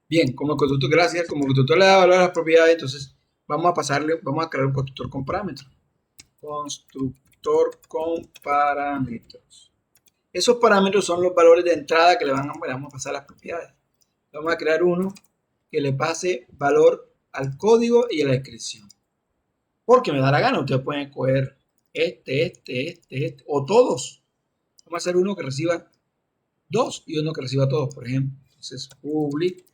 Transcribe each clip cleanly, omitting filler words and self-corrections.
Bien, como el constructor, gracias, como el constructor le da valor a las propiedades, entonces vamos a crear un constructor con parámetros. Constructor con parámetros. Esos parámetros son los valores de entrada que le vamos a pasar a las propiedades. Vamos a crear uno que le pase valor al código y a la descripción. Porque me da la gana, ustedes pueden escoger este, o todos. Vamos a hacer uno que reciba dos y uno que reciba todos, por ejemplo. Entonces, public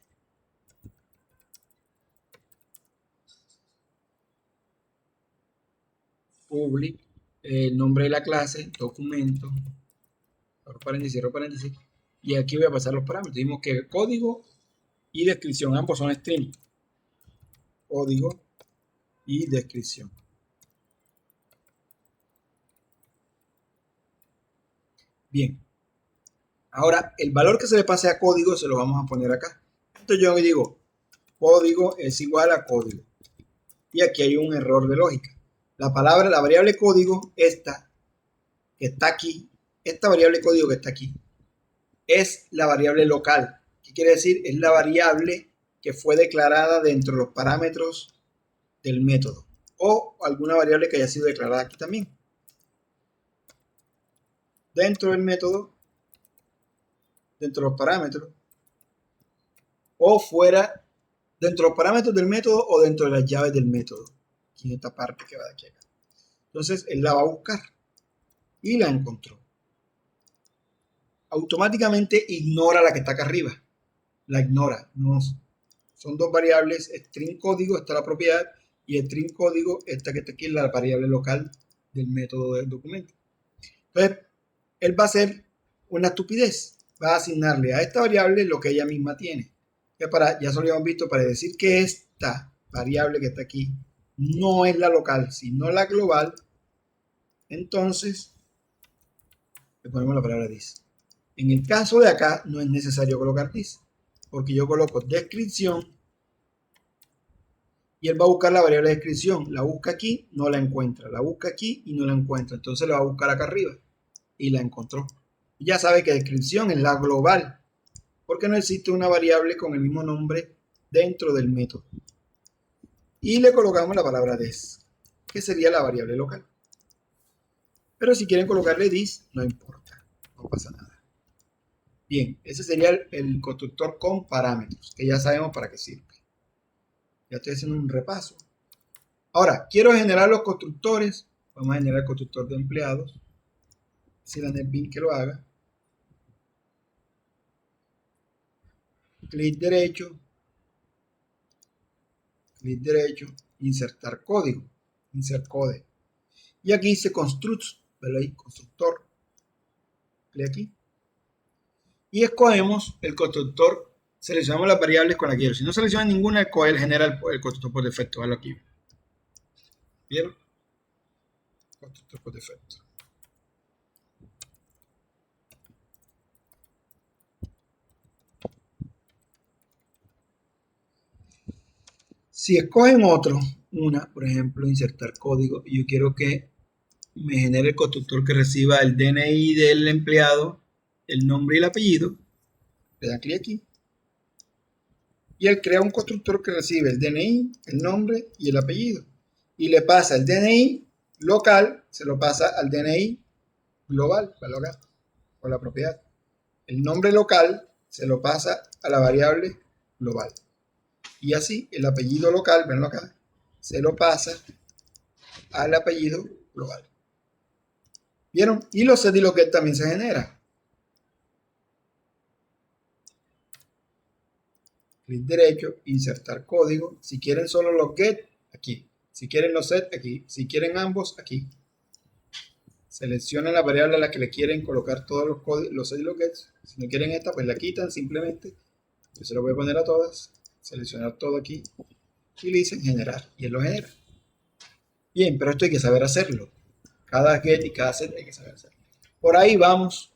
el nombre de la clase, documento, cierro paréntesis, y aquí voy a pasar los parámetros. Dimos que código y descripción, ambos son string. Código y descripción. Bien. Ahora, el valor que se le pase a código se lo vamos a poner acá. Entonces yo digo, código es igual a código. Y aquí hay un error de lógica. La variable código, esta, que está aquí, esta variable código que está aquí, es la variable local. ¿Qué quiere decir? Es la variable que fue declarada dentro de los parámetros del método. O alguna variable que haya sido declarada aquí también. Dentro del método, dentro de los parámetros, o fuera, dentro de los parámetros del método o dentro de las llaves del método. Aquí en esta parte que va de aquí a acá. Entonces, él la va a buscar y la encontró. Automáticamente ignora la que está acá arriba. La ignora. No, son dos variables, string código, esta es la propiedad, y string código, esta que está aquí es la variable local del método del documento. Entonces, él va a hacer una estupidez. Va a asignarle a esta variable lo que ella misma tiene. Ya se lo habíamos visto, para decir que esta variable que está aquí no es la local, sino la global, entonces le ponemos la palabra this. En el caso de acá no es necesario colocar this, porque yo coloco descripción y él va a buscar la variable de descripción. La busca aquí, no la encuentra. La busca aquí y no la encuentra. Entonces la va a buscar acá arriba y la encontró. Y ya sabe que descripción es la global, porque no existe una variable con el mismo nombre dentro del método. Y le colocamos la palabra des, que sería la variable local. Pero si quieren colocarle this, no importa, no pasa nada. Bien, ese sería el constructor con parámetros, que ya sabemos para qué sirve. Ya estoy haciendo un repaso. Ahora, quiero generar los constructores. Vamos a generar el constructor de empleados. Si la NetBeans que lo haga. Clic derecho, insertar código, insert code. Y aquí dice construct, constructor. Clic aquí. Y escogemos el constructor, seleccionamos las variables con la que quiero. Si no selecciona ninguna, él genera el constructor por defecto. Vale aquí. ¿Vieron? Constructor por defecto. Si escogen otro, por ejemplo, insertar código, y yo quiero que me genere el constructor que reciba el DNI del empleado, el nombre y el apellido, le da clic aquí. Y él crea un constructor que recibe el DNI, el nombre y el apellido. Y le pasa el DNI local, se lo pasa al DNI global, o la propiedad. El nombre local se lo pasa a la variable global. Y así el apellido local, venlo acá, se lo pasa al apellido global. ¿Vieron? Y los set y los get también se genera. Clic derecho, insertar código. Si quieren solo los get, aquí. Si quieren los set, aquí. Si quieren ambos, aquí. Seleccionan la variable a la que le quieren colocar todos los códigos, los set y los get. Si no quieren esta, pues la quitan simplemente. Yo se lo voy a poner a todas. Seleccionar todo aquí. Y le dicen generar. Y él lo genera. Bien, pero esto hay que saber hacerlo. Cada get y cada set hay que saber hacerlo. Por ahí vamos.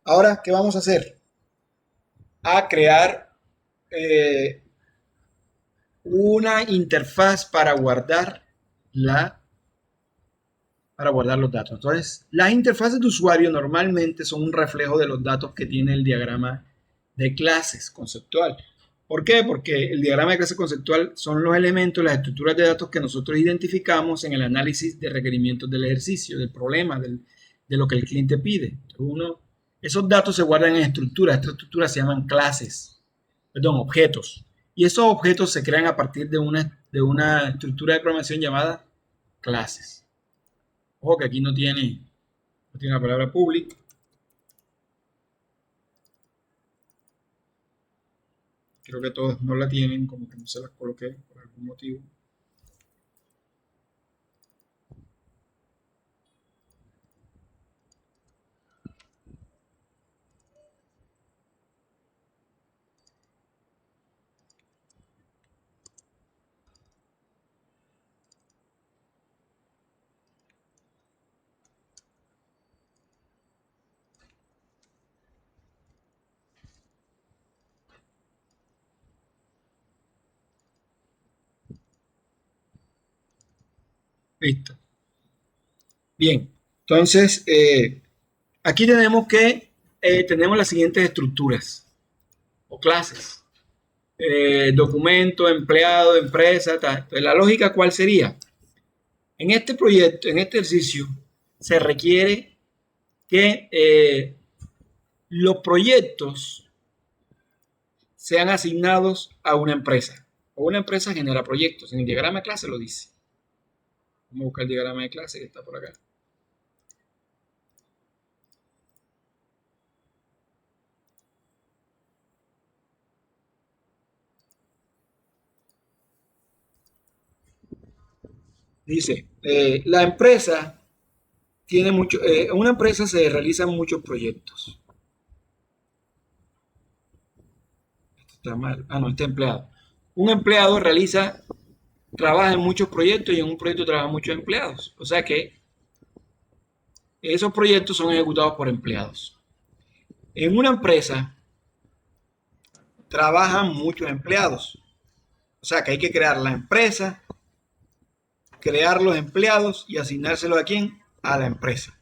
Ahora, ¿qué vamos a hacer? A crear una interfaz para guardar los datos. Entonces, las interfaces de usuario normalmente son un reflejo de los datos que tiene el diagrama de clases conceptual. ¿Por qué? Porque el diagrama de clase conceptual son los elementos, las estructuras de datos que nosotros identificamos en el análisis de requerimientos del ejercicio, del problema, de lo que el cliente pide. Esos datos se guardan en estructuras. Estas estructuras se llaman objetos. Y esos objetos se crean a partir de una estructura de programación llamada clases. Ojo que aquí no tiene la palabra public. Creo que todos no la tienen, como que no se las coloqué por algún motivo. Listo. Bien, entonces aquí tenemos tenemos las siguientes estructuras o clases. Documento, empleado, empresa, tal. Entonces, la lógica, ¿cuál sería? En este proyecto, en este ejercicio, se requiere que los proyectos sean asignados a una empresa. O una empresa genera proyectos. En el diagrama de clase lo dice. Vamos a buscar el diagrama de clase que está por acá. Dice, la empresa tiene una empresa se realizan muchos proyectos. Esto está mal. Ah, no, está empleado. Un empleado trabaja en muchos proyectos y en un proyecto trabajan muchos empleados. O sea que esos proyectos son ejecutados por empleados. En una empresa trabajan muchos empleados. O sea que hay que crear la empresa, crear los empleados y asignárselos a quién? A la empresa.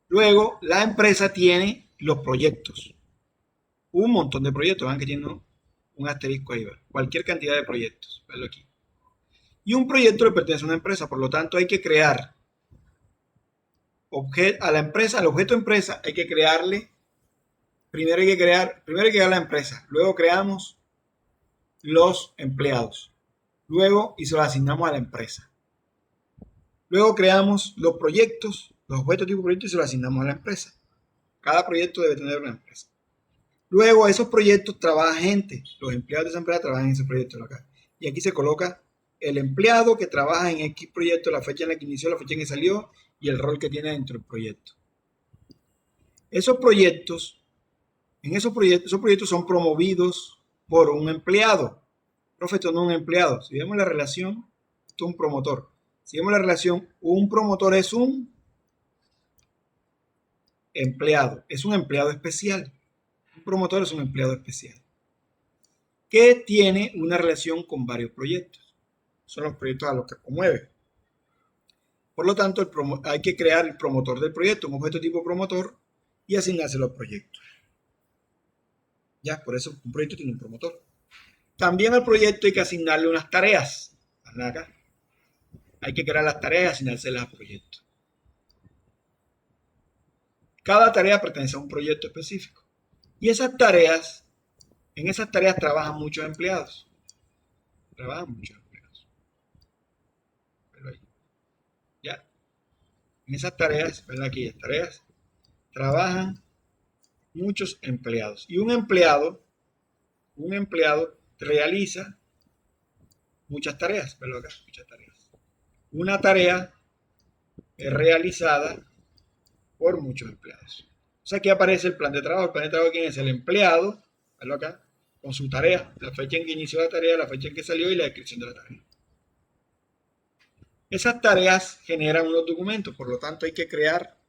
Luego, la empresa tiene los proyectos. Un montón de proyectos, vean que tiene un asterisco ahí, cualquier cantidad de proyectos, verlo aquí. Y un proyecto le pertenece a una empresa, por lo tanto hay que crear a la empresa, al objeto empresa, hay que crearle, primero hay que crear la empresa, luego creamos los empleados, luego y se los asignamos a la empresa. Luego creamos los proyectos, los objetos tipo proyectos y se los asignamos a la empresa. Cada proyecto debe tener una empresa. Luego a esos proyectos trabaja gente, los empleados de esa empresa trabajan en ese proyecto acá. Y aquí se coloca el empleado que trabaja en X proyecto, la fecha en la que inició, la fecha en que salió y el rol que tiene dentro del proyecto. Esos proyectos son promovidos por un empleado. Profe, esto no es un empleado. Si vemos la relación, esto es un promotor. Si vemos la relación, un promotor es un empleado, es un empleado especial. Un promotor es un empleado especial que tiene una relación con varios proyectos. Son los proyectos a los que promueve. Por lo tanto, hay que crear el promotor del proyecto, un objeto tipo promotor, y asignárselo al proyecto. Ya, por eso un proyecto tiene un promotor. También al proyecto hay que asignarle unas tareas. Acá. Hay que crear las tareas y asignárselas al proyecto. Cada tarea pertenece a un proyecto específico. Y en esas tareas trabajan muchos empleados. Pero ahí. Ya. En esas tareas, ¿verdad? Aquí las tareas trabajan muchos empleados. Y un empleado realiza muchas tareas, ¿verdad? Acá, muchas tareas. Una tarea es realizada por muchos empleados. O sea, aquí aparece el plan de trabajo. El plan de trabajo, ¿quién es? El empleado, ¿verdad? Acá, con su tarea, la fecha en que inició la tarea, la fecha en que salió y la descripción de la tarea. Esas tareas generan unos documentos, por lo tanto hay que crear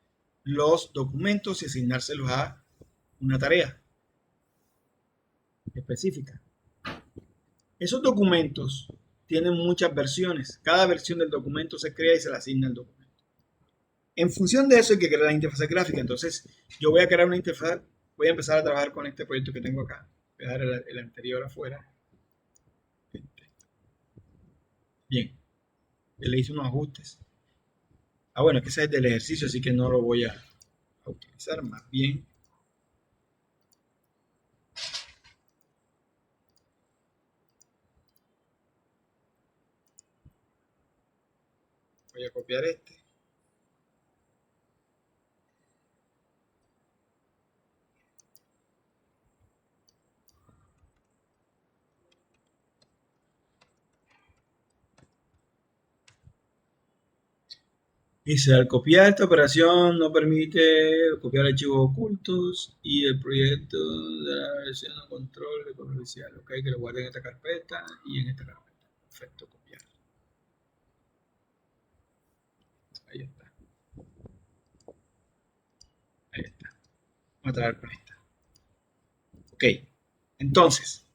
los documentos y asignárselos a una tarea específica. Esos documentos tienen muchas versiones. Cada versión del documento se crea y se le asigna al documento. En función de eso hay que crear la interfaz gráfica. Entonces yo voy a crear una interfaz, voy a empezar a trabajar con este proyecto que tengo acá. Voy a dejar el anterior afuera. Bien, ya le hice unos ajustes. Bueno, que ese es del ejercicio, así que no lo voy a utilizar. Más bien, voy a copiar este. Dice, al copiar esta operación no permite copiar archivos ocultos y el proyecto de la versión no control de copia oficial. Ok, que lo guarde en esta carpeta y en esta carpeta. Perfecto, copiar. Ahí está. Ahí está. Vamos a traer con esta. Ok, entonces,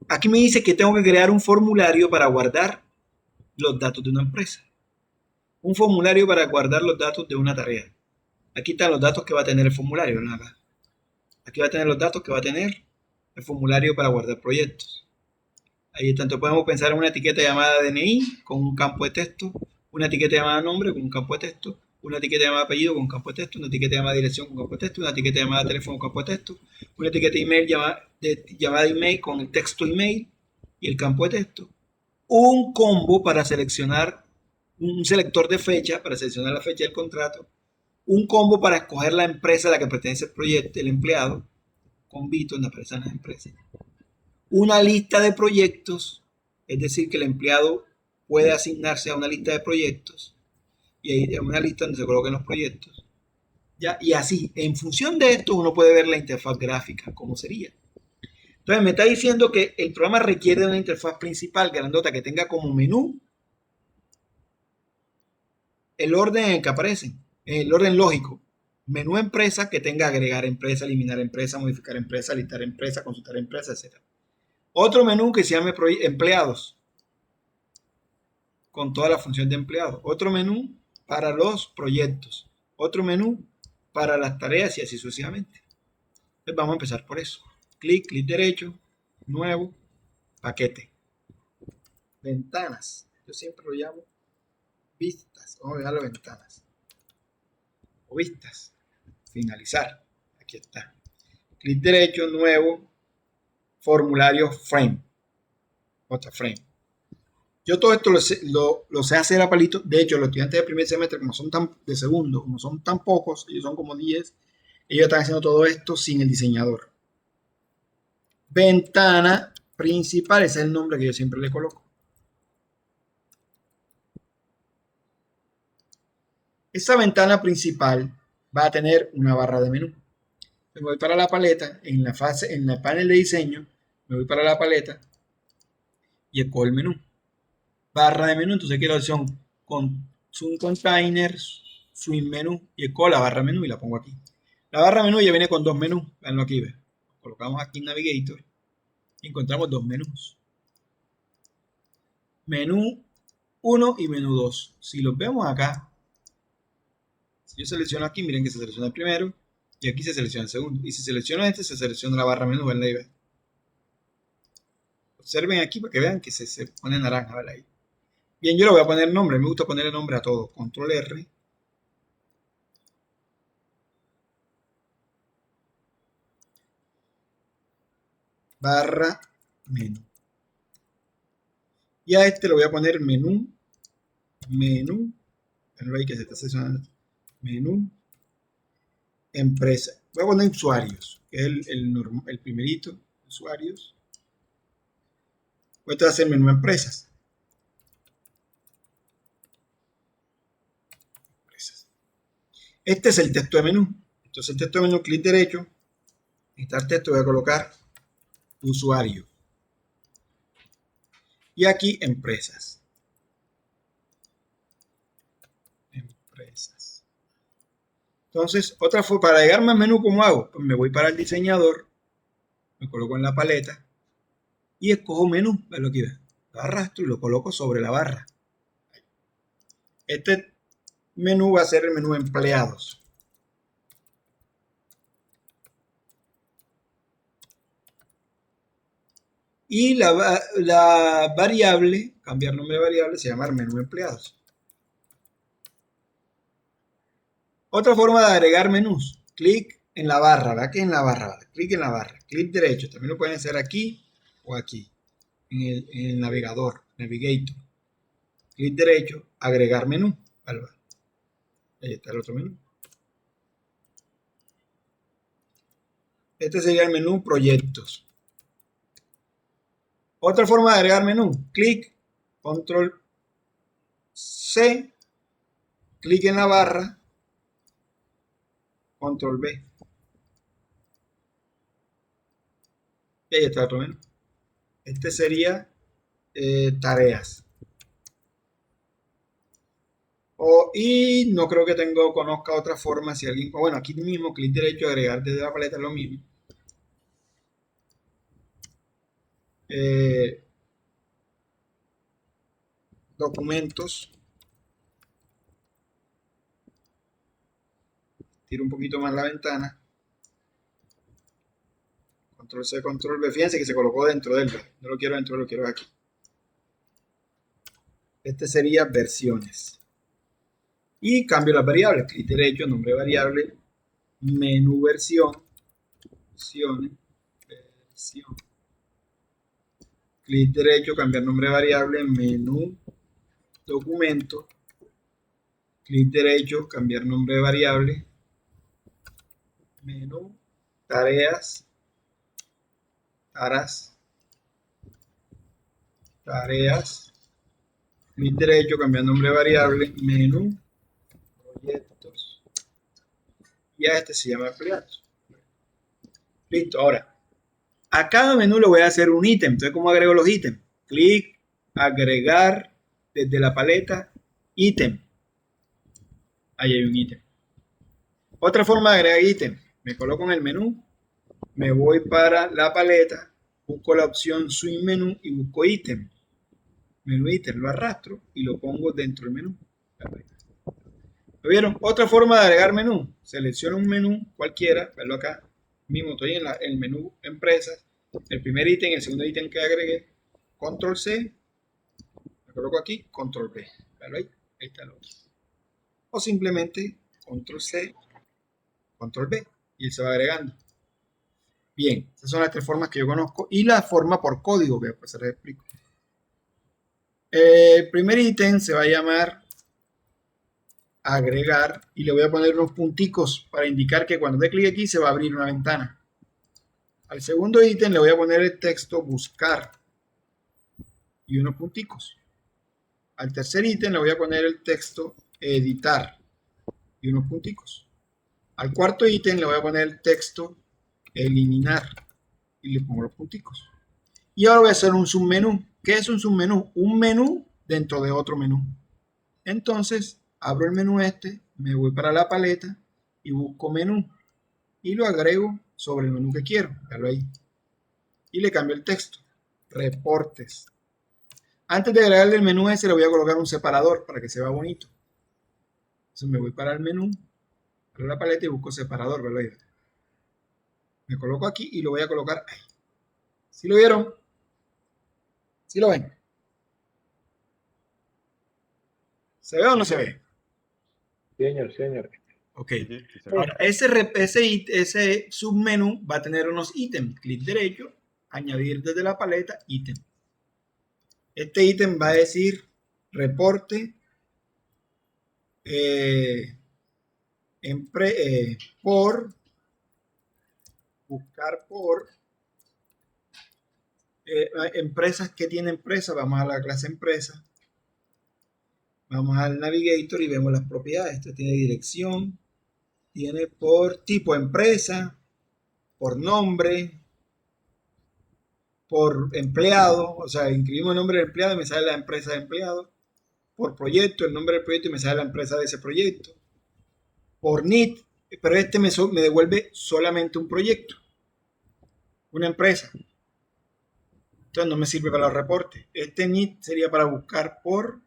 aquí me dice que tengo que crear un formulario para guardar los datos de una empresa. Un formulario para guardar los datos de una tarea. Aquí están los datos que va a tener el formulario, ¿no? Aquí va a tener los datos que va a tener el formulario para guardar proyectos. Ahí tanto podemos pensar en una etiqueta llamada DNI con un campo de texto, una etiqueta llamada nombre con un campo de texto, una etiqueta llamada apellido con un campo de texto, una etiqueta llamada dirección con un campo de texto, una etiqueta llamada teléfono con un campo de texto, una etiqueta email llamada email con el texto email y el campo de texto. Un combo para seleccionar, un selector de fecha para seleccionar la fecha del contrato, un combo para escoger la empresa a la que pertenece el proyecto, el empleado, con Vito en la empresa en las empresas. Una lista de proyectos, es decir, que el empleado puede asignarse a una lista de proyectos y hay una lista donde se coloquen los proyectos. ¿Ya? Y así, en función de esto, uno puede ver la interfaz gráfica, cómo sería. Entonces, me está diciendo que el programa requiere de una interfaz principal grandota que tenga como menú el orden en el que aparecen, el orden lógico. Menú empresa que tenga agregar empresa, eliminar empresa, modificar empresa, listar empresa, consultar empresa, etc. Otro menú que se llame empleados, con toda la función de empleados. Otro menú para los proyectos. Otro menú para las tareas y así sucesivamente. Entonces vamos a empezar por eso. Clic derecho, nuevo, paquete. Ventanas. Yo siempre lo llamo vistas. Vamos a llamarlo ventanas. O vistas. Finalizar. Aquí está. Clic derecho, nuevo, formulario frame. Otra frame. Yo todo esto lo sé hacer a palito. De hecho, los estudiantes de primer semestre, como son tan de segundo, como son tan pocos, ellos son como 10, ellos están haciendo todo esto sin el diseñador. Ventana principal, ese es el nombre que yo siempre le coloco. Esa ventana principal va a tener una barra de menú. Me voy para la paleta, en el panel de diseño, me voy para la paleta y escojo el menú. Barra de menú, entonces quiero la opción con Zoom Containers, Swing Menú y escojo la barra menú y la pongo aquí. La barra menú ya viene con dos menús, veanlo aquí, ve. Colocamos aquí en Navigator y encontramos dos menús. Menú 1 y menú 2. Si los vemos acá, si yo selecciono aquí, miren que se selecciona el primero y aquí se selecciona el segundo. Y si selecciono este, se selecciona la barra menú, ¿verdad? Ahí. Observen aquí para que vean que se pone naranja, ¿verdad? Ahí. Bien, yo le voy a poner nombre, me gusta ponerle nombre a todo. Control R. Barra menú. Y a este le voy a poner menú, ahí que se está seleccionando, menú, empresa. Voy a poner usuarios, que es el primerito, usuarios. Voy a hacer menú empresas. Este es el texto de menú. Entonces el texto de menú, clic derecho, en este texto voy a colocar usuario. Y aquí empresas. Empresas. Entonces, otra fue para llegar más menú, ¿cómo hago? Pues me voy para el diseñador, me coloco en la paleta y escojo menú. ¿Ves lo que ve? Lo arrastro y lo coloco sobre la barra. Este menú va a ser el menú empleados. Y la variable, cambiar nombre de variable, se llama menú empleados. Otra forma de agregar menús, clic en la barra, ¿verdad? Que en la barra, ¿verdad? Clic en la barra, clic derecho, también lo pueden hacer aquí o aquí, en el navegador, Navigator. Clic derecho, agregar menú, ¿vale? Ahí está el otro menú. Este sería el menú proyectos. Otra forma de agregar menú, clic, control C, clic en la barra, control B. Y ahí está otro menú. Este sería tareas. Y no creo que conozca otra forma. Si alguien, bueno, aquí mismo, clic derecho, agregar desde la paleta es lo mismo. Documentos. Tiro un poquito más la ventana. Control C, control B. Fíjense que se colocó dentro del B. No lo quiero dentro, lo quiero aquí. Este sería versiones. Y cambio las variables. Clic derecho, nombre de variable, menú versión, versión. Clic derecho, cambiar nombre de variable, menú documento. Clic derecho, cambiar nombre de variable, menú tareas, tareas. Clic derecho, cambiar nombre de variable, menú proyectos. Y a este se llama empleados. Listo, ahora, a cada menú le voy a hacer un ítem. Entonces, ¿cómo agrego los ítems? Clic, agregar desde la paleta, ítem. Ahí hay un ítem. Otra forma de agregar ítem, me coloco en el menú, me voy para la paleta, busco la opción Swing Menú y busco ítem. Menú ítem, lo arrastro y lo pongo dentro del menú. ¿Lo vieron? Otra forma de agregar menú, selecciono un menú cualquiera, verlo acá, mismo estoy en el menú empresas, el primer ítem, el segundo ítem que agregué, control C, me coloco aquí, control B, verlo ahí está el otro. O simplemente control C, control B y él se va agregando. Bien, esas son las tres formas que yo conozco y la forma por código que después se les explico. El primer ítem se va a llamar agregar y le voy a poner unos punticos para indicar que cuando dé clic aquí se va a abrir una ventana. Al segundo ítem le voy a poner el texto buscar y unos punticos. Al tercer ítem le voy a poner el texto editar y unos punticos. Al cuarto ítem le voy a poner el texto eliminar y le pongo los punticos. Y ahora voy a hacer un submenú. ¿Qué es un submenú? Un menú dentro de otro menú. Entonces, abro el menú este, me voy para la paleta y busco menú. Y lo agrego sobre el menú que quiero. Véalo ahí. Y le cambio el texto. Reportes. Antes de agregarle el menú ese, le voy a colocar un separador para que se vea bonito. Entonces me voy para el menú, para la paleta y busco separador. Véalo ahí. Me coloco aquí y lo voy a colocar ahí. ¿Sí lo vieron? ¿Sí lo ven? ¿Se ve o no se ve? Señor, señor. Ok. Ahora, ese submenú va a tener unos ítems. Clic derecho, añadir desde la paleta, ítem. Este ítem va a decir reporte por, buscar por empresas que tienen empresa. Vamos a la clase empresa. Vamos al Navigator y vemos las propiedades. Este tiene dirección, tiene por tipo empresa, por nombre, por empleado, o sea, inscribimos el nombre del empleado y me sale la empresa de empleado, por proyecto, el nombre del proyecto y me sale la empresa de ese proyecto, por NIT, pero este me devuelve solamente un proyecto, una empresa. Entonces no me sirve para los reportes. Este NIT sería para buscar por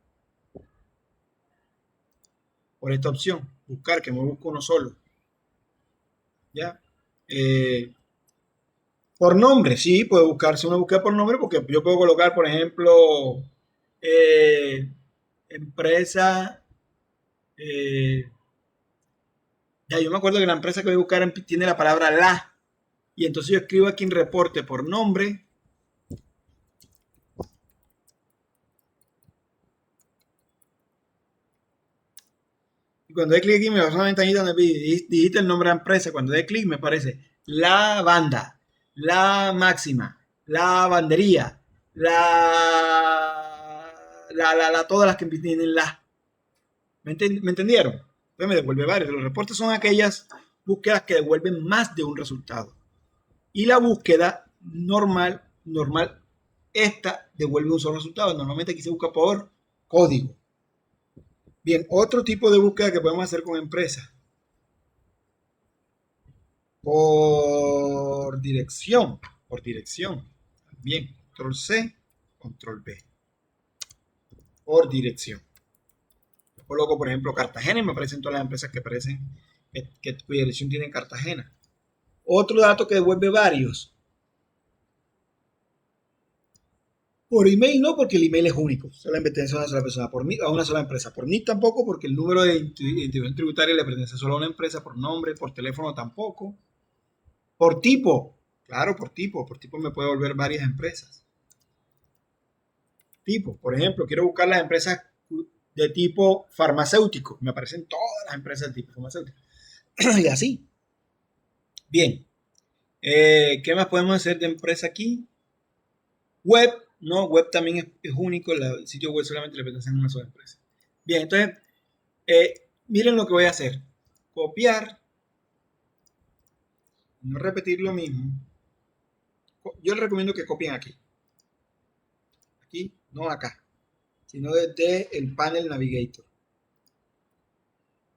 esta opción, buscar, que me busco uno solo. ¿Ya? Por nombre, sí, puede buscarse una búsqueda por nombre porque yo puedo colocar, por ejemplo, eh, empresa, eh, ya yo me acuerdo que la empresa que voy a buscar tiene la palabra la, y entonces yo escribo aquí en reporte por nombre, y cuando doy clic aquí me va a una ventanita donde digita el nombre de la empresa. Cuando doy clic me aparece la banda, la máxima, la bandería, todas las que tienen la. ¿Me entendieron? Entonces me devuelve varios. Los reportes son aquellas búsquedas que devuelven más de un resultado. Y la búsqueda normal, esta devuelve un solo resultado. Normalmente aquí se busca por código. Bien, otro tipo de búsqueda que podemos hacer con empresas. Por dirección. Bien, control C, control B. Por dirección. Yo coloco, por ejemplo, Cartagena y me aparecen todas las empresas que aparecen, cuya dirección tiene Cartagena. Otro dato que devuelve varios. Por email no, porque el email es único. Solamente pertenece a una sola persona, a una sola empresa. Por NIC tampoco, porque el número de identificación tributaria le pertenece solo a una empresa. Por nombre, por teléfono tampoco. Por tipo, claro, por tipo me puede volver varias empresas. Tipo, por ejemplo, quiero buscar las empresas de tipo farmacéutico. Me aparecen todas las empresas de tipo farmacéutico. Y así. Bien. ¿Qué más podemos hacer de empresa aquí? Web, no, web también es único. El sitio web solamente le pertenece a una sola empresa. Bien, entonces, miren lo que voy a hacer. Copiar. No repetir lo mismo. Yo les recomiendo que copien aquí. Aquí, no acá, sino desde el panel Navigator.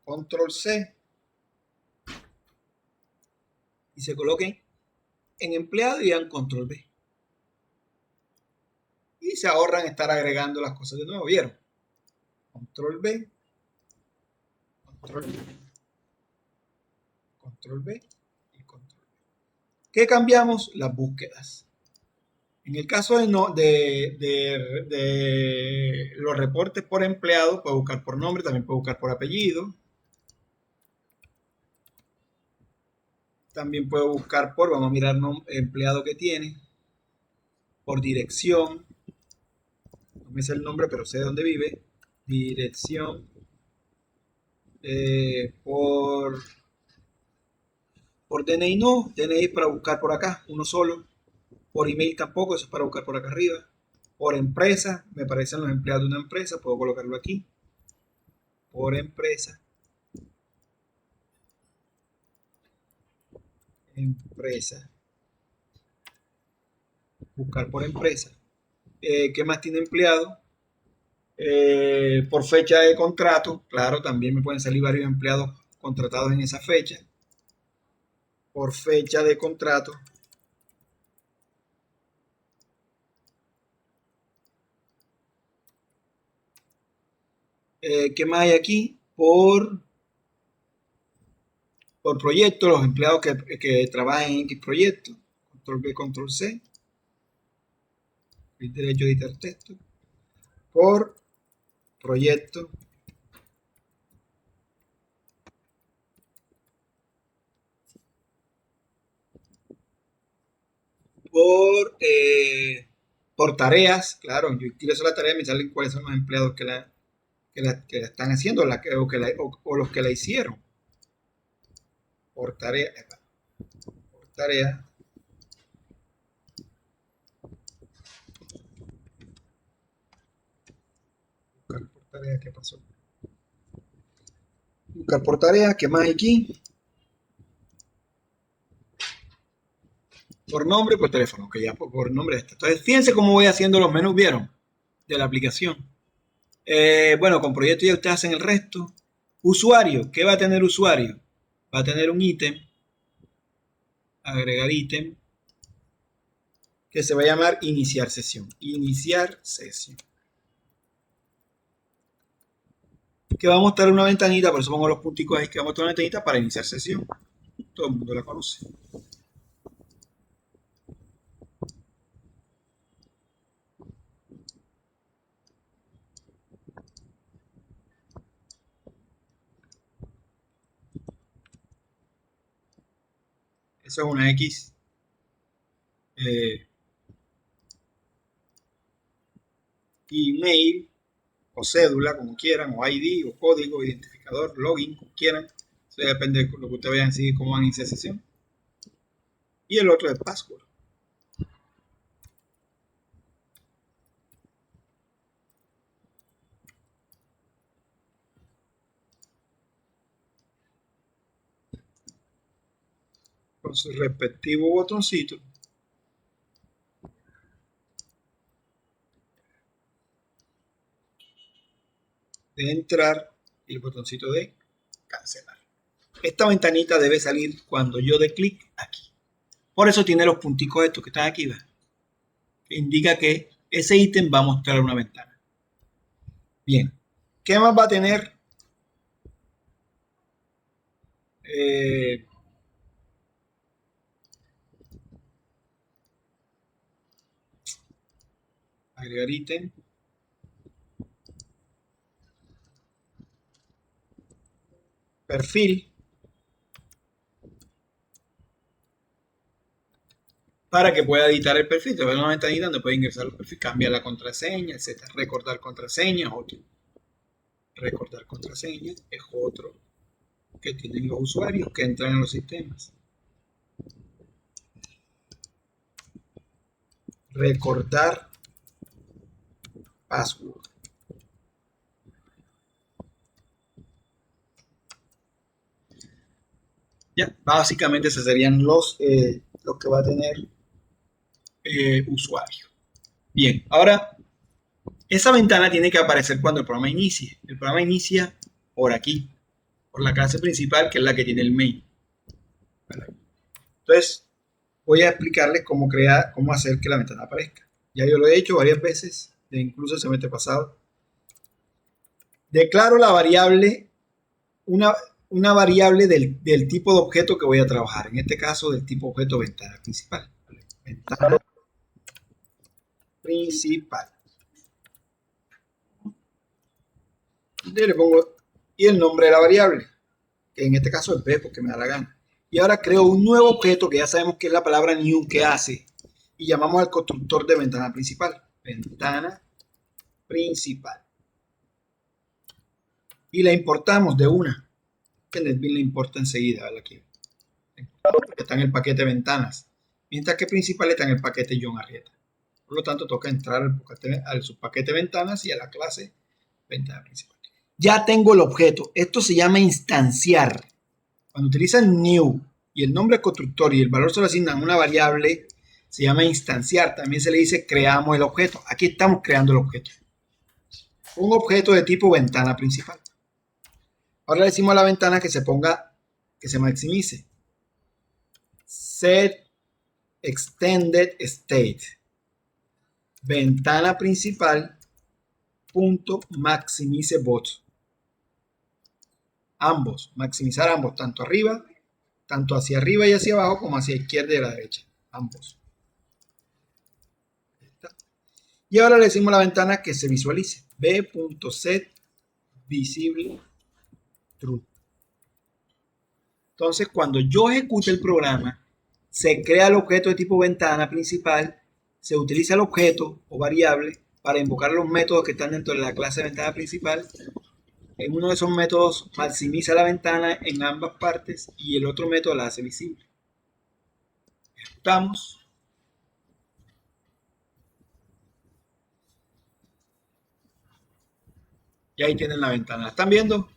Control C y se coloquen en empleado y dan control B. Y se ahorran estar agregando las cosas de nuevo, ¿vieron? Control B, control B, control B y control B. ¿Qué cambiamos? Las búsquedas. En el caso de los reportes por empleado, puede buscar por nombre, también puede buscar por apellido. También puedo buscar por, vamos a mirar empleado que tiene, por dirección, no me sé el nombre, pero sé dónde vive, dirección, por DNI no, DNI para buscar por acá, uno solo, por email tampoco, eso es para buscar por acá arriba, por empresa, me aparecen los empleados de una empresa, puedo colocarlo aquí, por empresa, buscar por empresa. ¿Qué más tiene empleado? Por fecha de contrato, claro, también me pueden salir varios empleados contratados en esa fecha. Por fecha de contrato. ¿Qué más hay aquí? Por proyecto, los empleados que trabajan en X proyecto. Control B, control C. El derecho a editar texto. Por proyecto. Por tareas, claro, yo ingreso la tarea y me salen cuáles son los empleados que la están haciendo o los que la hicieron. Por tarea. Por tarea. Buscar por tarea, ¿qué pasó? Buscar por tarea, ¿qué más hay aquí? Por nombre, por teléfono, que ya por nombre está. Entonces, fíjense cómo voy haciendo los menús, ¿vieron? De la aplicación. Bueno, con proyecto ya ustedes hacen el resto. Usuario, ¿qué va a tener usuario? Va a tener un ítem, agregar ítem, que se va a llamar iniciar sesión. Iniciar sesión. Que va a mostrar una ventanita, por eso pongo los punticos ahí, que va a mostrar una ventanita para iniciar sesión. Todo el mundo la conoce. Eso es una X. Email o cédula, como quieran, o ID, o código, identificador, login, como quieran. Eso ya depende de lo que ustedes vayan a decidir cómo van a iniciar sesión. Y el otro es password. Con su respectivo botoncito de entrar y el botoncito de cancelar. Esta ventanita debe salir cuando yo dé clic aquí. Por eso tiene los punticos estos que están aquí, ¿ves? Que indica que ese ítem va a mostrar una ventana. Bien, ¿qué más va a tener? Agregar ítem. Perfil. Para que pueda editar el perfil. Te va a una ventanita donde puede ingresar el perfil, cambiar la contraseña, etc. Recordar contraseña, otro. Recordar contraseña es otro que tienen los usuarios que entran en los sistemas. Recordar password. Ya, básicamente esos serían los que va a tener usuario. Bien, ahora esa ventana tiene que aparecer cuando el programa inicie. El programa inicia por aquí, por la clase principal, que es la que tiene el main. Entonces, voy a explicarles cómo hacer que la ventana aparezca. Ya yo lo he hecho varias veces, incluso el semestre pasado. Declaro la variable, una variable del tipo de objeto que voy a trabajar. En este caso, del tipo objeto ventana principal. Ventana principal. Y le pongo el nombre de la variable, que en este caso es B porque me da la gana. Y ahora creo un nuevo objeto que ya sabemos que es la palabra new que hace. Y llamamos al constructor de ventana principal. Ventana principal. Y la importamos de una. Que NetBeans la importa enseguida. Aquí. Porque está en el paquete ventanas. Mientras que principal está en el paquete John Arrieta. Por lo tanto, toca entrar al subpaquete ventanas y a la clase ventana principal. Ya tengo el objeto. Esto se llama instanciar. Cuando utilizan new y el nombre constructor y el valor se lo asignan a una variable, se llama instanciar. También se le dice creamos el objeto. Aquí estamos creando el objeto. Un objeto de tipo ventana principal. Ahora le decimos a la ventana que se maximice. Set extended state. Ventana principal punto maximize bot. Ambos, maximizar ambos, tanto hacia arriba y hacia abajo, como hacia izquierda y a la derecha, ambos. Y ahora le decimos a la ventana que se visualice, b.set visible true. Entonces, cuando yo ejecute el programa, se crea el objeto de tipo ventana principal, se utiliza el objeto o variable para invocar los métodos que están dentro de la clase de ventana principal. En uno de esos métodos maximiza la ventana en ambas partes y el otro método la hace visible. Ejecutamos. Y ahí tienen la ventana. ¿La están viendo?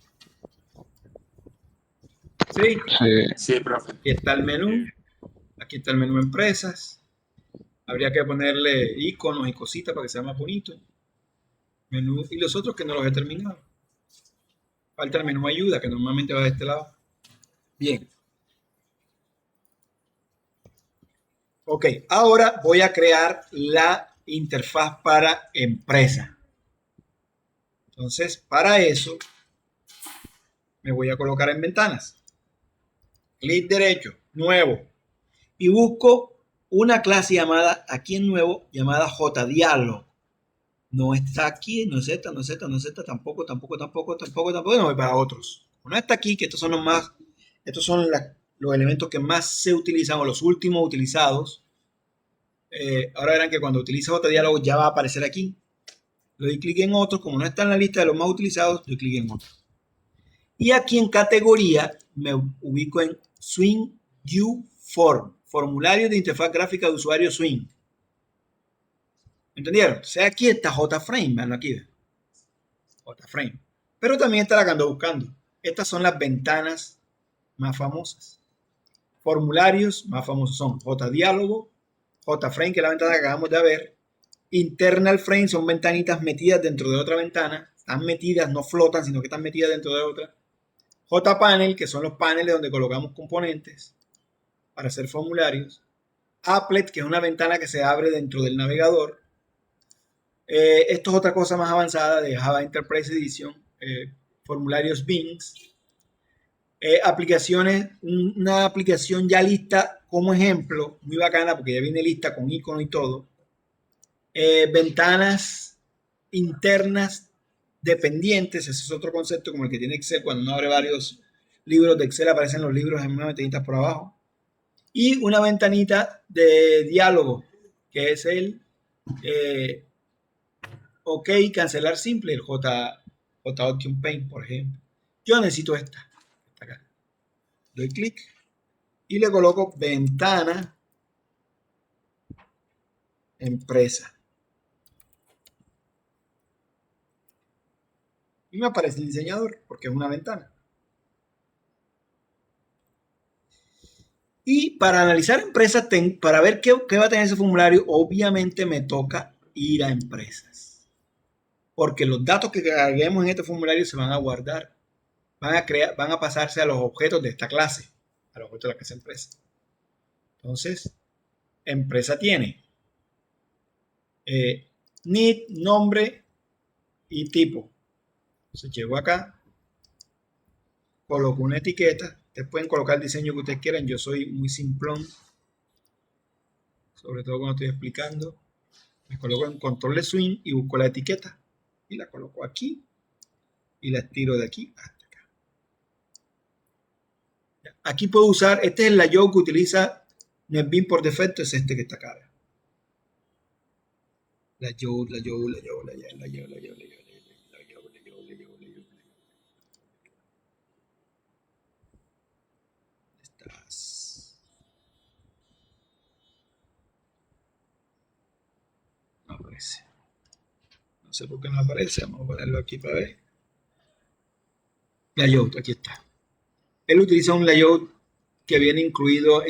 ¿Sí? Sí, profe. Aquí está el menú. Aquí está el menú empresas. Habría que ponerle iconos y cositas para que sea más bonito. Menú y los otros que no los he terminado. Falta el menú ayuda, que normalmente va de este lado. Bien. Ok, ahora voy a crear la interfaz para empresa. Entonces, para eso, me voy a colocar en ventanas. Clic derecho, nuevo. Y busco una clase llamada, aquí en nuevo, llamada JDialog. No está aquí, no es esta, no es esta, no es esta, tampoco, no voy para otros. No está aquí, que estos son los más, estos son los elementos que más se utilizan o los últimos utilizados. Ahora verán que cuando utilizo JDialog ya va a aparecer aquí. Le doy clic en otro, como no está en la lista de los más utilizados, doy clic en otro. Y aquí en categoría me ubico en Swing View Form, formulario de interfaz gráfica de usuario Swing. ¿Entendieron? O sea, aquí está JFrame, vean aquí. JFrame. Pero también está la que ando buscando. Estas son las ventanas más famosas. Formularios más famosos son JDiálogo, JFrame, que es la ventana que acabamos de ver. Internal Frame son ventanitas metidas dentro de otra ventana. Están metidas, no flotan, sino que están metidas dentro de otra. JPanel, que son los paneles donde colocamos componentes para hacer formularios. Applet, que es una ventana que se abre dentro del navegador. Esto es otra cosa más avanzada de Java Enterprise Edition. Formularios Bings. Aplicaciones, una aplicación ya lista como ejemplo, muy bacana porque ya viene lista con icono y todo. Ventanas internas dependientes, ese es otro concepto como el que tiene Excel. Cuando uno abre varios libros de Excel aparecen los libros en una ventanita por abajo. Y una ventanita de diálogo, que es el OK, cancelar simple, el JOption Paint, por ejemplo. Yo necesito esta acá. Doy clic y le coloco ventana empresa. Y me aparece el diseñador porque es una ventana. Y para analizar empresas, para ver qué va a tener ese formulario, obviamente me toca ir a empresas. Porque los datos que carguemos en este formulario se van a guardar, van a pasarse a los objetos de esta clase, a los objetos de la clase empresa. Entonces, empresa tiene NID, nombre y tipo. Entonces llego acá, coloco una etiqueta. Ustedes pueden colocar el diseño que ustedes quieran. Yo soy muy simplón, sobre todo cuando estoy explicando. Me coloco en control de swing y busco la etiqueta y la coloco aquí y la estiro de aquí hasta acá. Aquí puedo usar, este es el layout que utiliza NetBeans por defecto, es este que está acá. Layout. No aparece. No sé por qué no aparece. Vamos a ponerlo aquí para ver. Layout, aquí está. Él utiliza un layout que viene incluido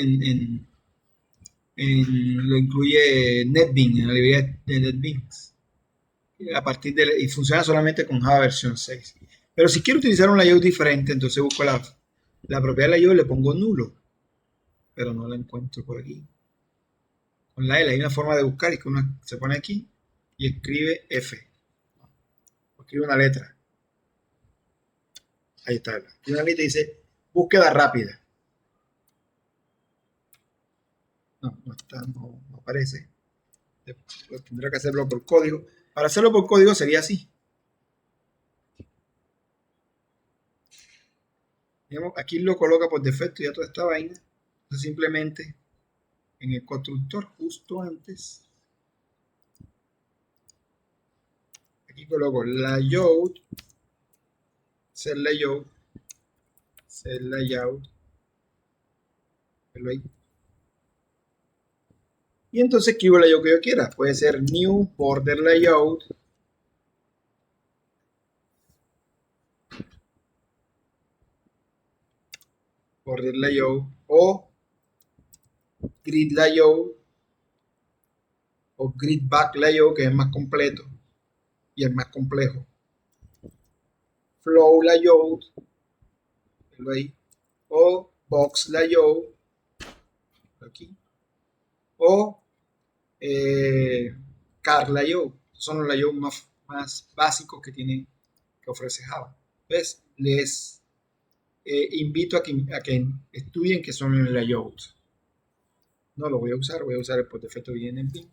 lo incluye NetBeans, en la librería de NetBeans. Y funciona solamente con Java versión 6. Pero si quiero utilizar un layout diferente, entonces busco la propiedad layout y le pongo nulo. Pero no la encuentro por aquí. Con la L hay una forma de buscar y que uno se pone aquí y escribe F. Escribe una letra. Ahí está. Aquí una letra dice búsqueda rápida. No está, no aparece. Tendré que hacerlo por código. Para hacerlo por código sería así. Digamos, aquí lo coloca por defecto ya toda esta vaina. Entonces simplemente en el constructor justo antes, aquí coloco layout, set layout, y entonces escribo el layout que yo quiera. Puede ser new border layout, o grid layout o grid back layout, que es más completo y es más complejo. Flow layout, o box layout, aquí, o car layout. Son los layouts más básicos que ofrece Java. Entonces, les invito a que estudien qué son los layouts. No lo voy a usar el por defecto que viene en PIN.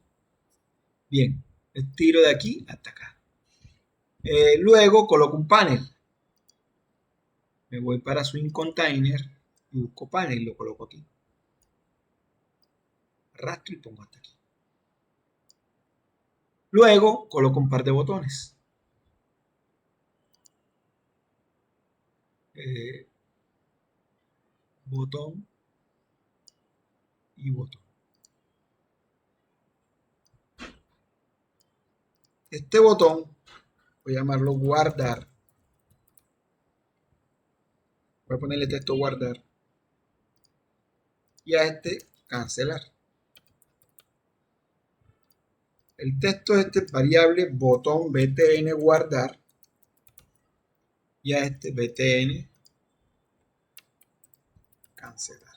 Bien, estiro de aquí hasta acá. Luego coloco un panel. Me voy para Swing Container y busco panel y lo coloco aquí. Arrastro y pongo hasta aquí. Luego coloco un par de botones. Botón y botón. Este botón voy a llamarlo guardar. Voy a ponerle texto guardar. Y a este cancelar. El texto de este es variable botón btn guardar. Y a este btn cancelar.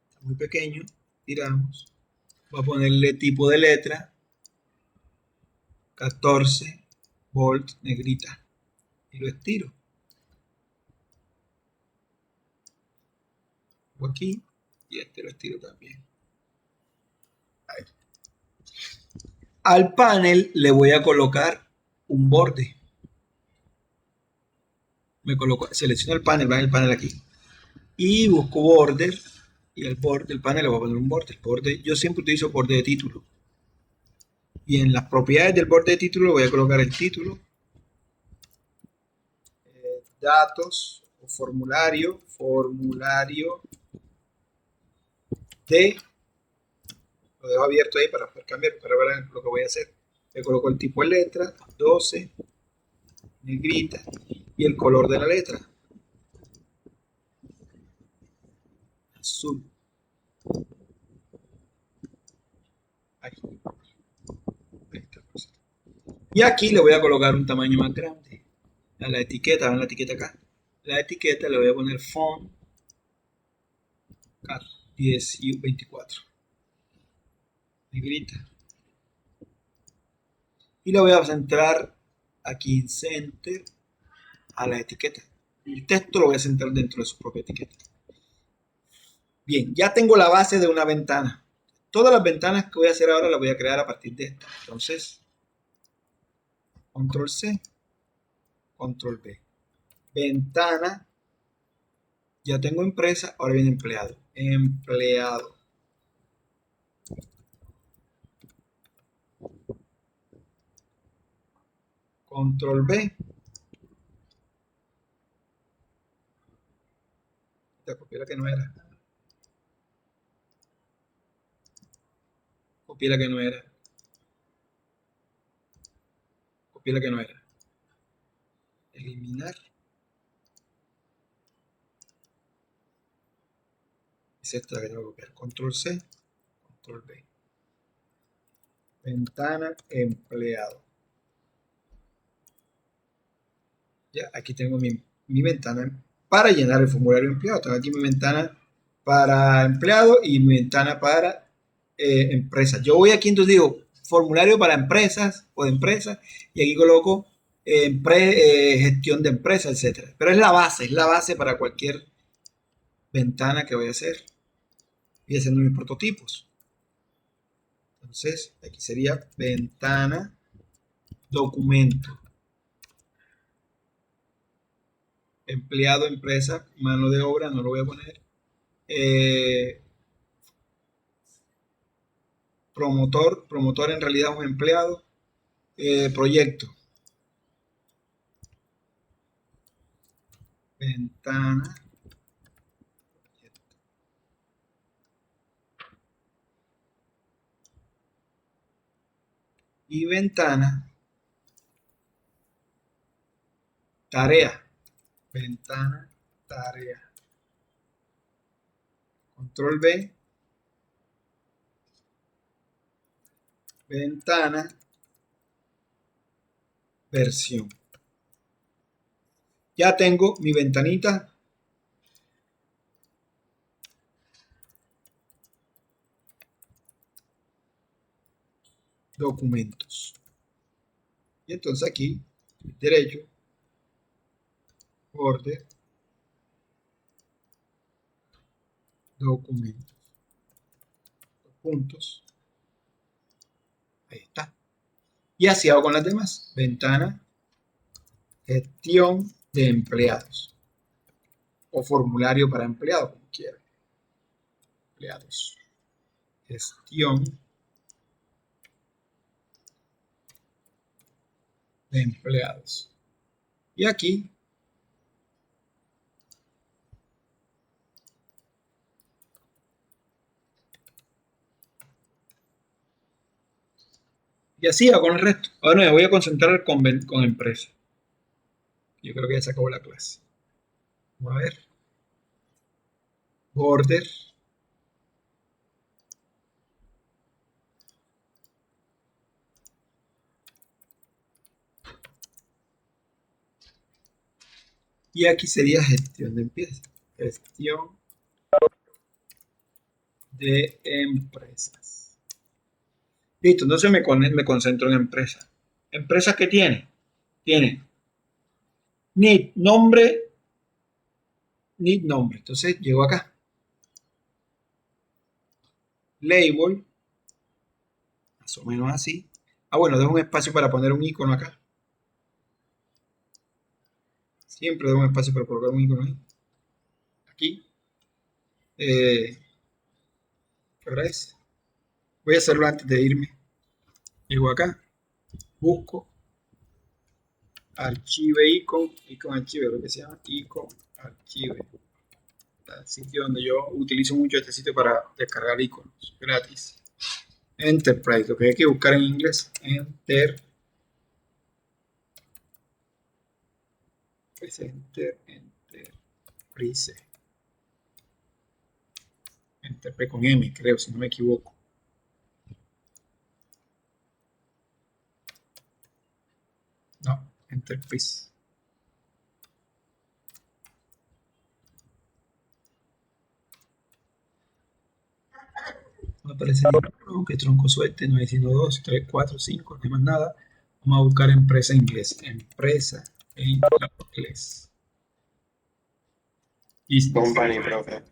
Está muy pequeño. Tiramos. Voy a ponerle tipo de letra. 14 volt negrita. Y lo estiro. Aquí. Y este lo estiro también. Ahí. Al panel le voy a colocar un borde. Selecciono el panel, va en el panel aquí. Y busco border. Y el borde del panel le voy a poner un borde. Yo siempre utilizo borde de título. Y en las propiedades del borde de título voy a colocar el título. Datos o formulario. Formulario de. Lo dejo abierto ahí para poder cambiar, para ver lo que voy a hacer. Le coloco el tipo de letra, 12, negrita, y el color de la letra, azul. Ahí. Y aquí le voy a colocar un tamaño más grande. A la etiqueta, ven la etiqueta acá. La etiqueta le voy a poner font 10 y 24. Negrita. Y le voy a centrar aquí en center a la etiqueta. El texto lo voy a centrar dentro de su propia etiqueta. Bien, ya tengo la base de una ventana. Todas las ventanas que voy a hacer ahora las voy a crear a partir de esta. Entonces, control C, control V. Ventana. Ya tengo empresa, ahora viene empleado. Empleado. Control V. Ya copié la que no era. Copié la que no era. Copié la que no era. Eliminar. Es esta la que tengo que copiar. Control C, control V. Ventana, empleado. Ya, aquí tengo mi ventana para llenar el formulario de empleado. Tengo aquí mi ventana para empleado y mi ventana para empresa. Yo voy aquí, entonces digo, formulario para empresas o de empresas, y aquí coloco gestión de empresas, etcétera. Pero es la base para cualquier ventana que voy a hacer. Voy haciendo mis prototipos. Entonces, aquí sería ventana, documento. Empleado, empresa, mano de obra, no lo voy a poner. Promotor en realidad es un empleado. Proyecto. Ventana. Y ventana. Tarea. Ventana, tarea. Control V. Ventana, versión. Ya tengo mi ventanita. Documentos. Y entonces aquí, derecho, border, documentos. Puntos. Ahí está. Y así hago con las demás. Ventana, gestión de empleados. o formulario para empleados, como quieran. Empleados. Gestión de empleados. Y aquí y así hago con el resto. Ahora me voy a concentrar con empresa. Yo creo que ya se acabó la clase. Vamos a ver. Border. Y aquí sería gestión de empresas. Gestión de empresas. Listo, entonces me concentro en empresas. ¿Empresas qué tiene? Tiene need nombre, need nombre. Entonces llego acá. Label, más o menos así. Ah, bueno, dejo un espacio para poner un icono acá. Siempre dejo un espacio para colocar un icono ahí. Aquí. ¿Qué hora es? Voy a hacerlo antes de irme. Llego acá. Busco. Archive icon. Icon archive, lo que se llama. Icon archive. El sitio donde yo utilizo mucho este sitio para descargar iconos gratis. Enterprise, lo que hay que buscar en inglés. Enterprise. Enterprise con M, creo, si no me equivoco. No, Enterprise. No aparece ninguno, que tronco suerte, no hay sino 2, 3, 4, 5, no hay más nada. Vamos a buscar empresa en inglés. Empresa en inglés. Business. Company, profe.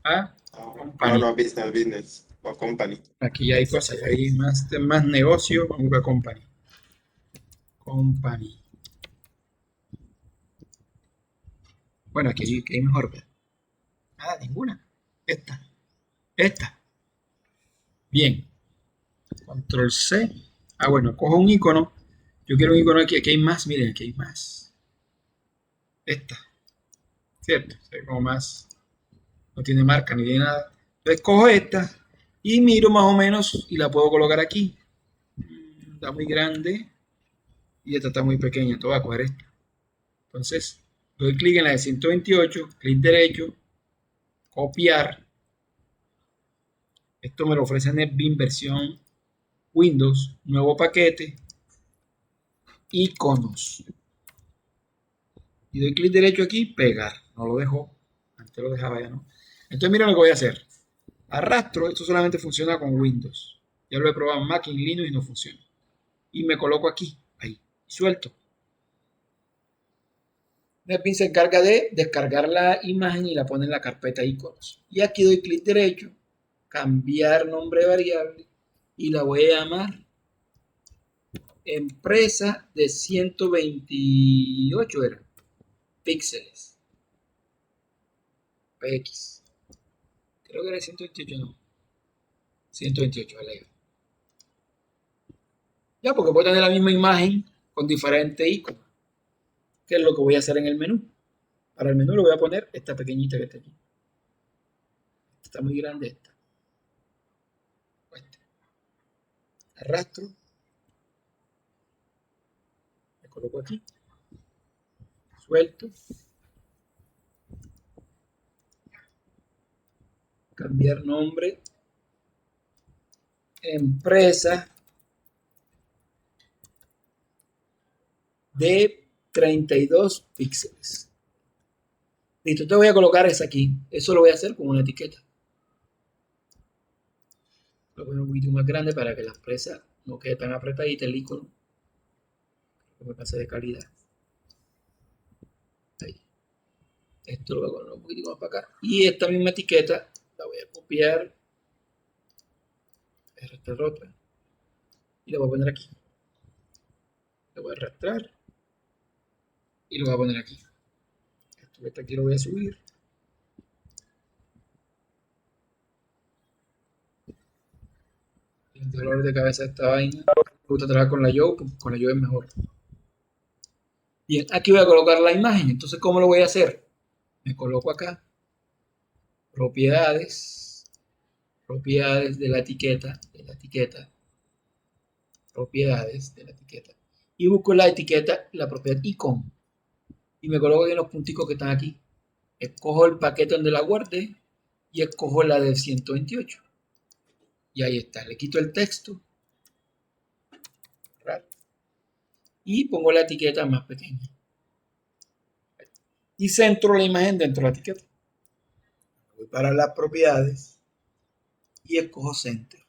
Ah, No, company. no, business. O company. Aquí ya hay cosas, ya hay más negocio. Vamos a buscar company. Company. Bueno, aquí hay mejor. Nada, ninguna. Esta. Bien. Control C. Ah, bueno, cojo un icono. Yo quiero un icono aquí. Aquí hay más. Miren, aquí hay más. Esta. ¿Cierto? Se ve como más. No tiene marca ni tiene nada. Entonces cojo esta y miro más o menos y la puedo colocar aquí. Está muy grande y esta está muy pequeña. Entonces voy a coger esta. Entonces doy clic en la de 128, clic derecho, copiar. Esto me lo ofrece NetBeans versión Windows, nuevo paquete, iconos. Y doy clic derecho aquí, pegar. No lo dejo. Antes lo dejaba ya, ¿no? Entonces mira lo que voy a hacer. Arrastro, esto solamente funciona con Windows. Ya lo he probado en Mac y en Linux y no funciona. Y me coloco aquí, ahí, y suelto. NetBeans se encarga de descargar la imagen y la pone en la carpeta iconos. Y aquí doy clic derecho, cambiar nombre de variable y la voy a llamar empresa de 128 era, píxeles, PX. Creo que era 128, no. 128, vale. Ya, porque puedo tener la misma imagen con diferentes iconos. ¿Qué es lo que voy a hacer en el menú? Para el menú le voy a poner esta pequeñita que está aquí. Está muy grande esta. Arrastro. Me coloco aquí. Suelto. Cambiar nombre. Empresa de 32 píxeles. Listo, te voy a colocar esa aquí. Eso lo voy a hacer con una etiqueta. Lo voy a un poquito más grande para que la empresa no quede tan apretadita el icono. Que me pase de calidad. Ahí. Esto lo voy a poner un poquito más para acá. Y esta misma etiqueta la voy a copiar. Arrastrar otra. Y la voy a poner aquí. La voy a arrastrar. Y lo voy a poner aquí. Esto que está aquí lo voy a subir. dolor de cabeza esta vaina. Me gusta trabajar con la Yow, porque con la Yow es mejor. Bien, aquí voy a colocar la imagen. Entonces, ¿cómo lo voy a hacer? Me coloco acá, propiedades, propiedades de la etiqueta, propiedades de la etiqueta. Y busco la etiqueta, la propiedad icon. Y me coloco en los punticos que están aquí. Escojo el paquete donde la guardé y escojo la de 128. Y ahí está. Le quito el texto. Y pongo la etiqueta más pequeña. Y centro la imagen dentro de la etiqueta. Voy para las propiedades y escojo center.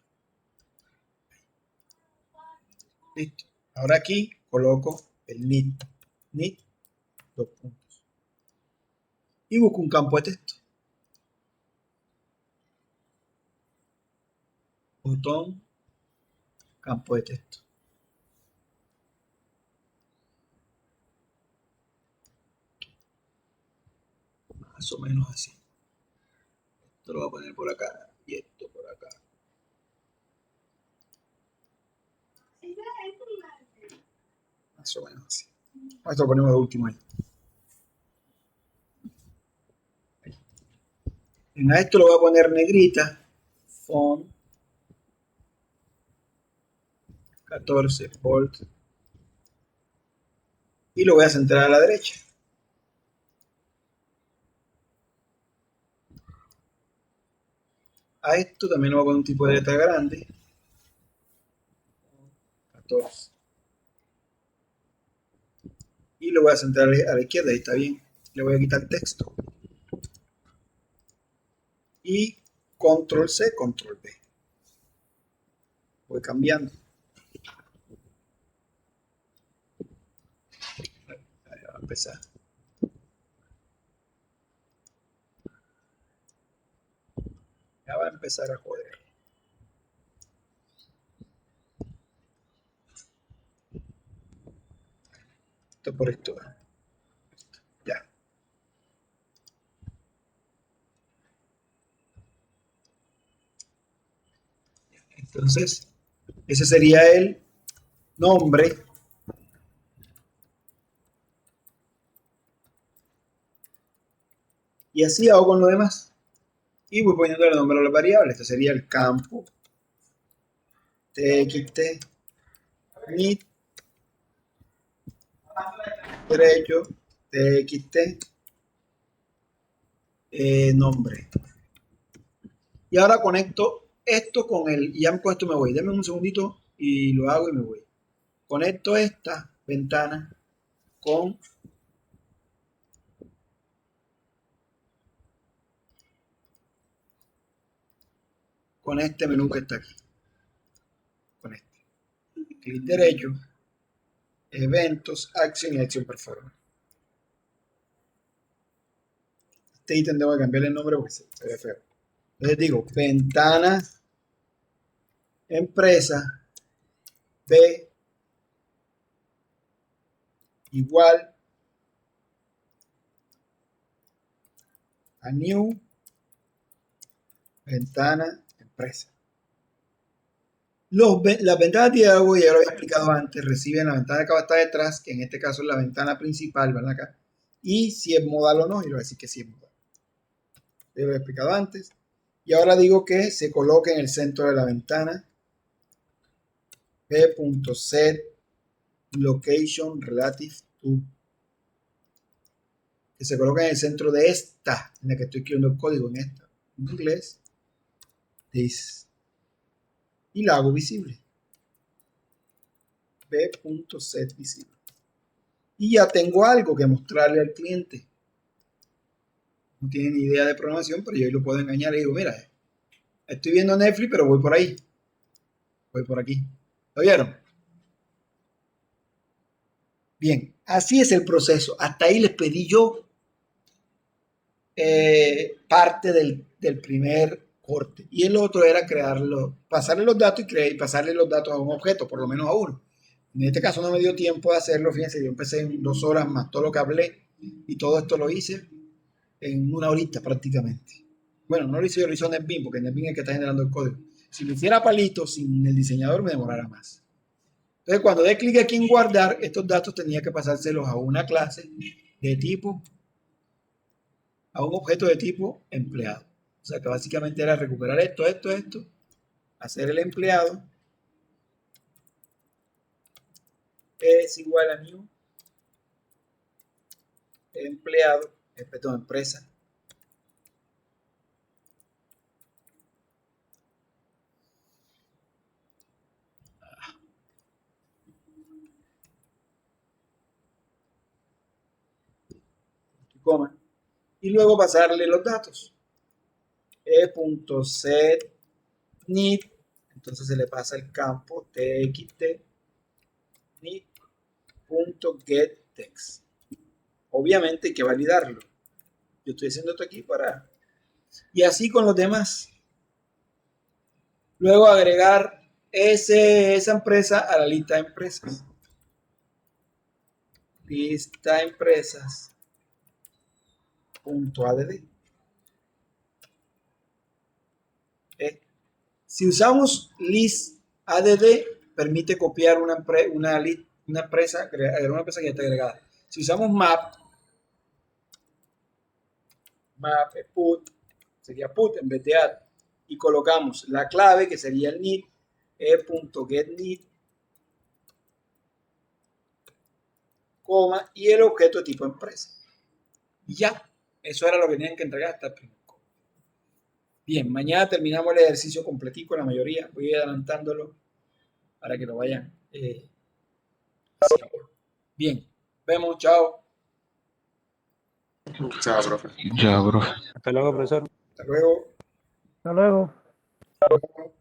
Listo. Ahora aquí coloco el need. Need, 2 puntos. Y busco un campo de texto. Botón, campo de texto. Más o menos así. Esto lo voy a poner por acá y esto por acá. Más o menos así. Esto lo ponemos de último ahí. En esto lo voy a poner negrita. Font 14 volt. Y lo voy a centrar a la derecha. A esto también le voy a poner un tipo de letra grande. 14. Y lo voy a centrar a la izquierda, ahí está bien. Le voy a quitar texto. Y control C, control V. Voy cambiando. Ahí va a empezar. Ya va a empezar a joder. Esto por esto. Ya. Entonces, ese sería el nombre. Y así hago con lo demás. Y voy poniendo el nombre a las variables. Este sería el campo txt need derecho txt nombre. Y ahora conecto esto con el, y ya con esto me voy. Denme un segundito y lo hago y me voy. Conecto esta ventana con este menú que está aquí. Con este. Clic derecho, eventos, acción y acción performance. Este ítem debo cambiarle el nombre porque se ve feo. Entonces digo, ventana, empresa, B, igual a new, ventana, empresa. Las ventanas de diálogo, ya lo había explicado antes, reciben la ventana que está detrás, que en este caso es la ventana principal, ¿verdad? Acá. Y si es modal o no, y lo voy a decir que sí es modal. Ya lo había explicado antes. Y ahora digo que se coloque en el centro de la ventana p.set location relative to, que se coloque en el centro de esta, en la que estoy escribiendo el código, en esta, en inglés, this, y la hago visible, p.set visible. Y ya tengo algo que mostrarle al cliente. No tiene ni idea de programación, pero yo lo puedo engañar y digo, mira, estoy viendo Netflix, pero voy por ahí, voy por aquí. ¿Lo vieron? Bien, así es el proceso. Hasta ahí les pedí yo parte del primer corte. Y el otro era crearlo, pasarle los datos y pasarle los datos a un objeto, por lo menos a uno. En este caso no me dio tiempo de hacerlo. Fíjense, yo empecé en 2 horas más todo lo que hablé y todo esto lo hice en 1 horita prácticamente. Bueno, no lo hice yo, lo hizo NetBeans, porque NetBeans es el que está generando el código. Si lo hiciera palito sin el diseñador me demorara más. Entonces, cuando dé clic aquí en guardar, estos datos tenía que pasárselos a una clase de tipo, a un objeto de tipo empleado. O sea, que básicamente era recuperar esto, hacer el empleado es igual a new empleado, perdón, empresa. Coma, y luego pasarle los datos. e.set need, entonces se le pasa el campo txt need.getText. Obviamente hay que validarlo. Yo estoy haciendo esto aquí para... Y así con los demás. Luego agregar esa empresa a la lista de empresas. Lista empresas. .add. Si usamos list add, permite copiar una empresa, agregar una empresa que ya está agregada. Si usamos map put, sería put en vez de add, y colocamos la clave que sería el need, e.getNeed, coma, y el objeto de tipo empresa. Y ya, eso era lo que tenían que entregar hasta el primer código. Bien, mañana terminamos el ejercicio completico, la mayoría, voy adelantándolo para que lo vayan haciendo. Bien, vemos, chao. Chao, profe. Ya, profe. Hasta luego, profesor. Hasta luego. Hasta luego. Hasta luego.